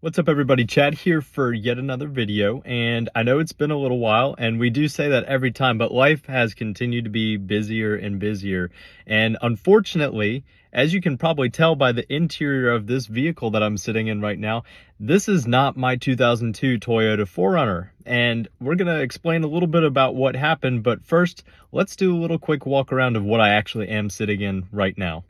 What's up, everybody? Chad here for yet another video, and I know it's been a little while, and we do say that every time, but life has continued to be busier and busier, and unfortunately, as you can probably tell by the interior of this vehicle that I'm sitting in right now, this is not my 2002 Toyota 4Runner, and we're going to explain a little bit about what happened, but first, let's do a little quick walk around of what I actually am sitting in right now.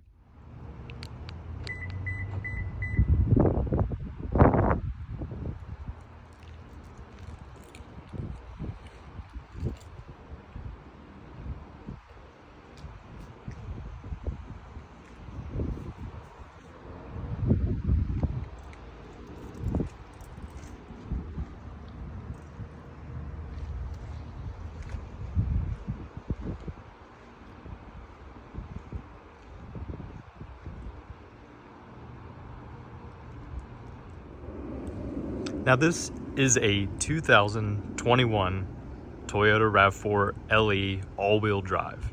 Now this is a 2021 Toyota RAV4 LE all-wheel drive.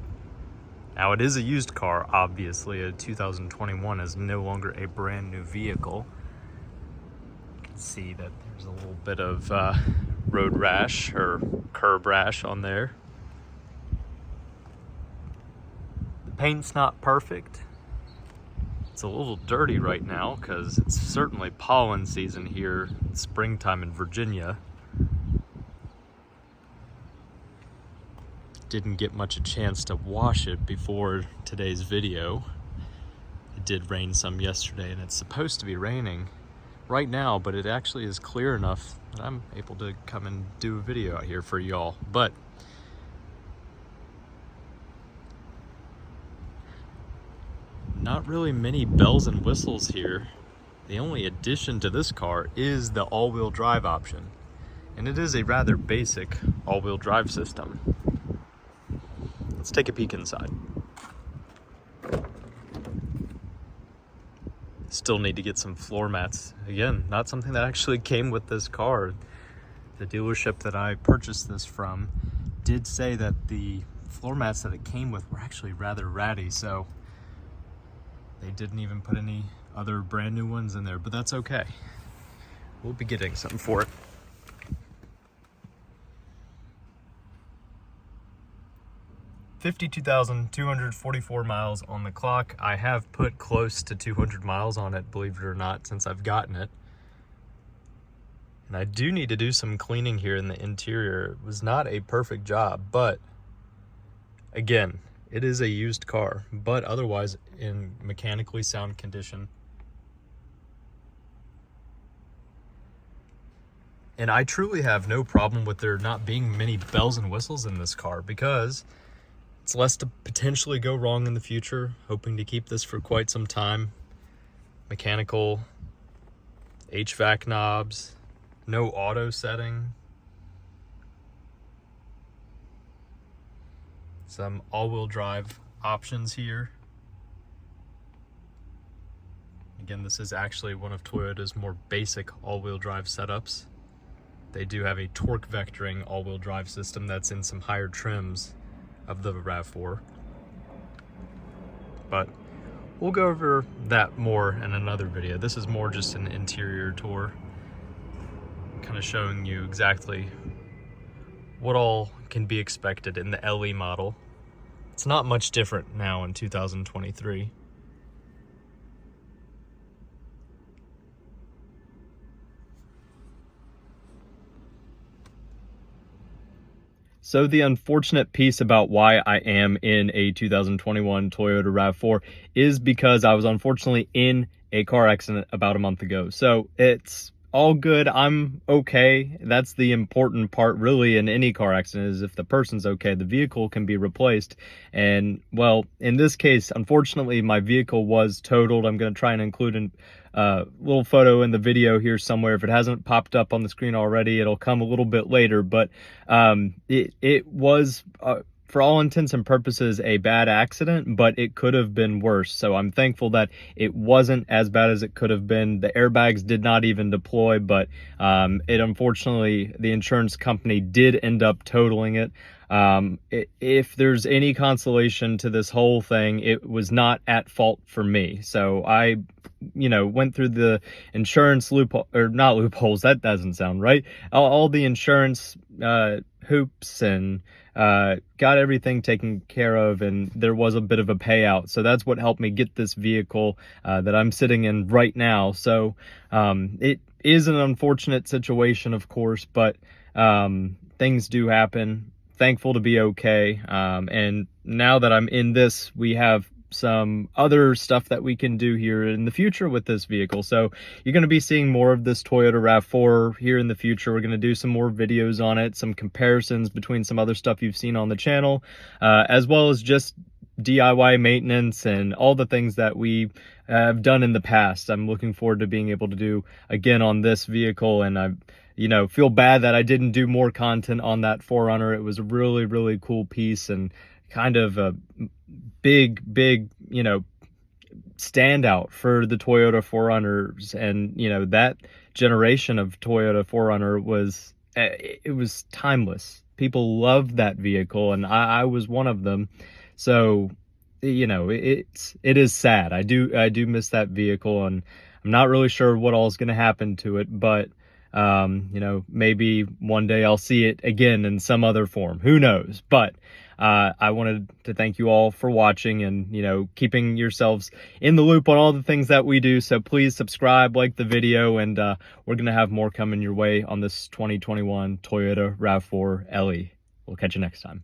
Now it is a used car, obviously. A 2021 is no longer a brand new vehicle. You can see that there's a little bit of road rash or curb rash on there. The paint's not perfect. It's a little dirty right now because it's certainly pollen season here, springtime in Virginia. Didn't get much a chance to wash it before today's video. It did rain some yesterday, and it's supposed to be raining right now, but it actually is clear enough that I'm able to come and do a video out here for y'all. But not really many bells and whistles here. The only addition to this car is the all-wheel drive option, and it is a rather basic all-wheel drive system. Let's take a peek inside. Still need to get some floor mats. Again, not something that actually came with this car. The dealership that I purchased this from did say that the floor mats that it came with were actually rather ratty, so they didn't even put any other brand new ones in there, but that's okay. We'll be getting something for it. $52,244 miles on the clock. I have put close to 200 miles on it, believe it or not, since I've gotten it. And I do need to do some cleaning here in the interior. It was not a perfect job, but again, it is a used car, but otherwise in mechanically sound condition. And I truly have no problem with there not being many bells and whistles in this car, because it's less to potentially go wrong in the future. Hoping to keep this for quite some time. Mechanical HVAC knobs, no auto setting. Some all-wheel drive options here. Again, this is actually one of Toyota's more basic all-wheel drive setups. They do have a torque vectoring all-wheel drive system that's in some higher trims of the RAV4. But we'll go over that more in another video. This is more just an interior tour, kind of showing you exactly what all can be expected in the LE model. It's not much different now in 2023. So the unfortunate piece about why I am in a 2021 Toyota RAV4 is because I was unfortunately in a car accident about a month ago. So it's all good. I'm okay. That's the important part really in any car accident, is if the person's okay, the vehicle can be replaced. And well, in this case, unfortunately, my vehicle was totaled. I'm going to try and include a little photo in the video here somewhere. If it hasn't popped up on the screen already, it'll come a little bit later, but it was for all intents and purposes, a bad accident, but it could have been worse. So I'm thankful that it wasn't as bad as it could have been. The airbags did not even deploy, but it unfortunately, the insurance company did end up totaling it. If there's any consolation to this whole thing, it was not at fault for me. So I, went through the insurance loophole, or not loopholes, that doesn't sound right. All the insurance hoops and got everything taken care of, and there was a bit of a payout. So that's what helped me get this vehicle that I'm sitting in right now. So it is an unfortunate situation, of course, but things do happen. Thankful to be okay. And now that I'm in this, we have some other stuff that we can do here in the future with this vehicle. So you're going to be seeing more of this Toyota RAV4 here in the future. We're going to do some more videos on it, some comparisons between some other stuff you've seen on the channel, as well as just DIY maintenance and all the things that we have done in the past. I'm looking forward to being able to do again on this vehicle, and I feel bad that I didn't do more content on that 4Runner. It was a really, really cool piece and kind of a big, standout for the Toyota 4Runners. And, that generation of Toyota 4Runner was, it was timeless. People loved that vehicle, and I was one of them. So, it is sad. I do miss that vehicle, and I'm not really sure what all is going to happen to it, but maybe one day I'll see it again in some other form. Who knows? But I wanted to thank you all for watching and, keeping yourselves in the loop on all the things that we do. So please subscribe, like the video, and we're going to have more coming your way on this 2021 Toyota RAV4 LE. We'll catch you next time.